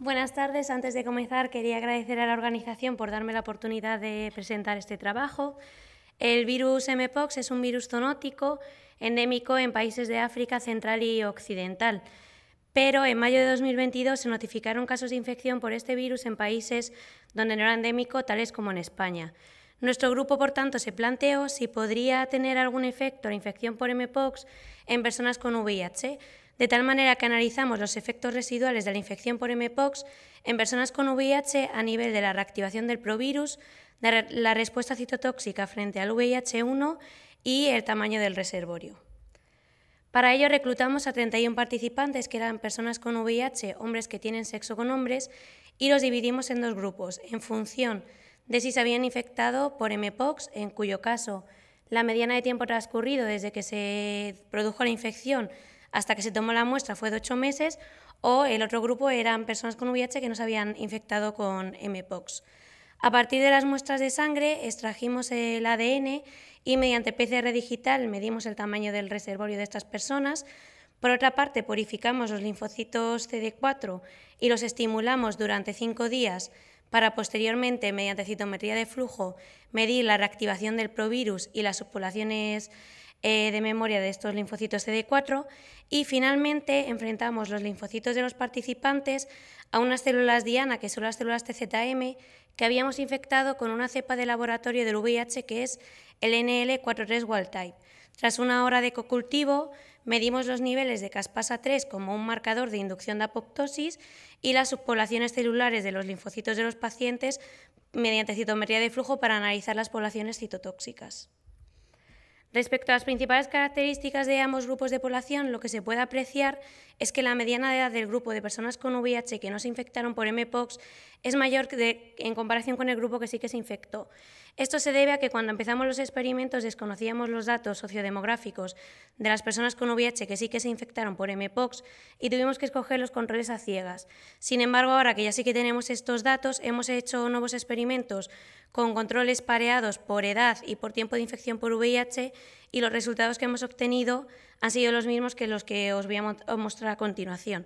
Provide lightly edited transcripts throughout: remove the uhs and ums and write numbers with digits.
Buenas tardes. Antes de comenzar, quería agradecer a la organización por darme la oportunidad de presentar este trabajo. El virus mpox es un virus zoonótico endémico en países de África Central y Occidental, pero en mayo de 2022 se notificaron casos de infección por este virus en países donde no era endémico, tales como en España. Nuestro grupo, por tanto, se planteó si podría tener algún efecto la infección por mpox en personas con VIH, de tal manera que analizamos los efectos residuales de la infección por mpox en personas con VIH a nivel de la reactivación del provirus, de la respuesta citotóxica frente al VIH-1 y el tamaño del reservorio. Para ello reclutamos a 31 participantes que eran personas con VIH, hombres que tienen sexo con hombres, y los dividimos en dos grupos, en función de si se habían infectado por mpox, en cuyo caso la mediana de tiempo transcurrido desde que se produjo la infección hasta que se tomó la muestra fue de 8 meses, o el otro grupo eran personas con VIH que no se habían infectado con mpox. A partir de las muestras de sangre extrajimos el ADN y mediante PCR digital medimos el tamaño del reservorio de estas personas. Por otra parte, purificamos los linfocitos CD4 y los estimulamos durante 5 días para posteriormente, mediante citometría de flujo, medir la reactivación del provirus y las subpoblaciones de memoria de estos linfocitos CD4, y finalmente enfrentamos los linfocitos de los participantes a unas células diana, que son las células TZM, que habíamos infectado con una cepa de laboratorio del VIH que es el NL43 wild type. Tras una hora de cocultivo, medimos los niveles de caspasa-3 como un marcador de inducción de apoptosis y las subpoblaciones celulares de los linfocitos de los pacientes mediante citometría de flujo para analizar las poblaciones citotóxicas. Respecto a las principales características de ambos grupos de población, lo que se puede apreciar es que la mediana de edad del grupo de personas con VIH que no se infectaron por mpox es mayor en comparación con el grupo que sí que se infectó. Esto se debe a que cuando empezamos los experimentos desconocíamos los datos sociodemográficos de las personas con VIH que sí que se infectaron por mpox y tuvimos que escoger los controles a ciegas. Sin embargo, ahora que ya sí que tenemos estos datos, hemos hecho nuevos experimentos con controles pareados por edad y por tiempo de infección por VIH, y los resultados que hemos obtenido han sido los mismos que los que os voy a mostrar a continuación.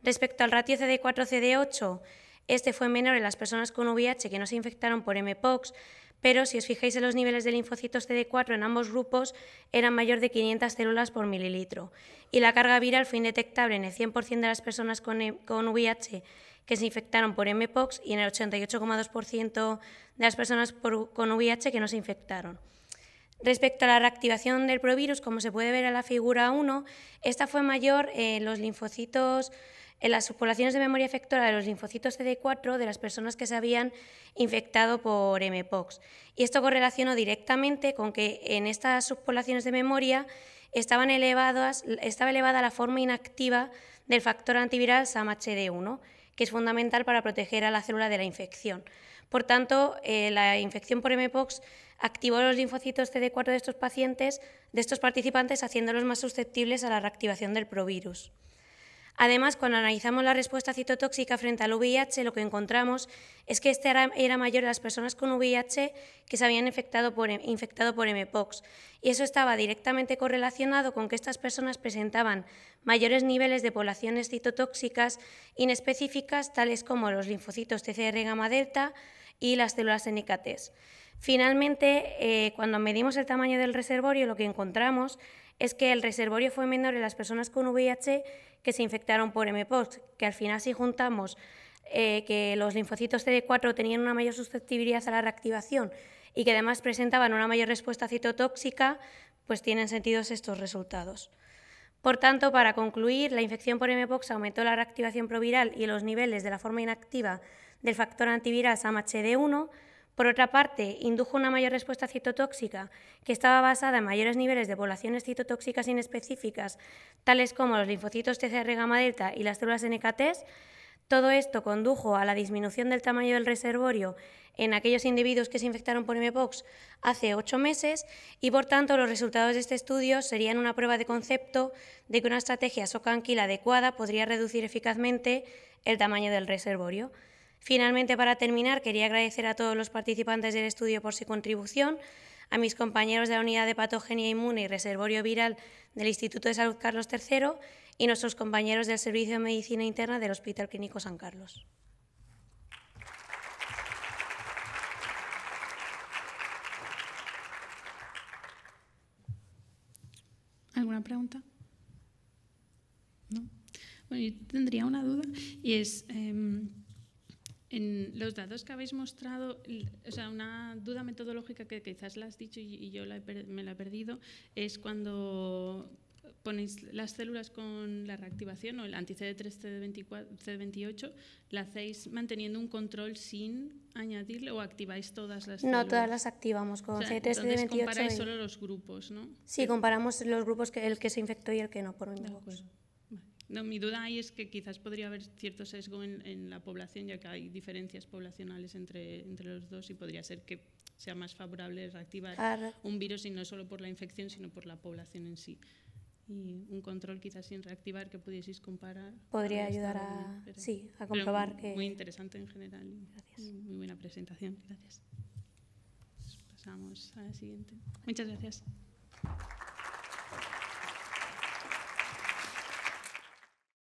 Respecto al ratio CD4-CD8, este fue menor en las personas con VIH que no se infectaron por mpox, pero si os fijáis en los niveles de linfocitos CD4 en ambos grupos eran mayor de 500 células por mililitro, y la carga viral fue indetectable en el 100% de las personas con VIH que se infectaron por mpox y en el 88,2% de las personas con VIH que no se infectaron. Respecto a la reactivación del provirus, como se puede ver en la figura 1, esta fue mayor en los linfocitos, en las subpoblaciones de memoria efectora de los linfocitos CD4 de las personas que se habían infectado por mpox. Y esto correlacionó directamente con que en estas subpoblaciones de memoria estaba elevada la forma inactiva del factor antiviral SAMHD1, que es fundamental para proteger a la célula de la infección. Por tanto, la infección por mpox activó los linfocitos CD4 de estos pacientes, de estos participantes, haciéndolos más susceptibles a la reactivación del provirus. Además, cuando analizamos la respuesta citotóxica frente al VIH, lo que encontramos es que este era mayor en las personas con VIH que se habían infectado por mpox, y eso estaba directamente correlacionado con que estas personas presentaban mayores niveles de poblaciones citotóxicas inespecíficas, tales como los linfocitos TCR gamma delta y las células NKT. Finalmente, cuando medimos el tamaño del reservorio, lo que encontramos es que el reservorio fue menor en las personas con VIH que se infectaron por mpox, que al final, si juntamos que los linfocitos CD4 tenían una mayor susceptibilidad a la reactivación y que además presentaban una mayor respuesta citotóxica, pues tienen sentido estos resultados. Por tanto, para concluir, la infección por mpox aumentó la reactivación proviral y los niveles de la forma inactiva del factor antiviral SAMHD1. Por otra parte, indujo una mayor respuesta citotóxica que estaba basada en mayores niveles de poblaciones citotóxicas inespecíficas, tales como los linfocitos TCR gamma delta y las células NKT. Todo esto condujo a la disminución del tamaño del reservorio en aquellos individuos que se infectaron por mpox hace 8 meses, y por tanto los resultados de este estudio serían una prueba de concepto de que una estrategia SOC and Kill adecuada podría reducir eficazmente el tamaño del reservorio. Finalmente, para terminar, quería agradecer a todos los participantes del estudio por su contribución, a mis compañeros de la Unidad de Patogenia Inmune y Reservorio Viral del Instituto de Salud Carlos III y nuestros compañeros del Servicio de Medicina Interna del Hospital Clínico San Carlos. ¿Alguna pregunta? ¿No? Bueno, yo tendría una duda y es, en los datos que habéis mostrado, o sea, una duda metodológica que quizás la has dicho y yo me la he perdido, es cuando ponéis las células con la reactivación o el anti-CD3, CD28, ¿la hacéis manteniendo un control sin añadirle o activáis todas las células? No, todas las activamos con CD3, entonces CD28. comparáis solo los grupos, ¿no? Sí, comparamos los grupos, el que se infectó y el que no, por un De acuerdo. No, mi duda ahí es que quizás podría haber cierto sesgo en la población, ya que hay diferencias poblacionales entre los dos y podría ser que sea más favorable reactivar un virus y no solo por la infección, sino por la población en sí. Y un control quizás sin reactivar que pudieseis comparar. Podría ayudar a comprobar que... Muy interesante en general. Gracias. Muy buena presentación, gracias. Pasamos a la siguiente. Muchas gracias.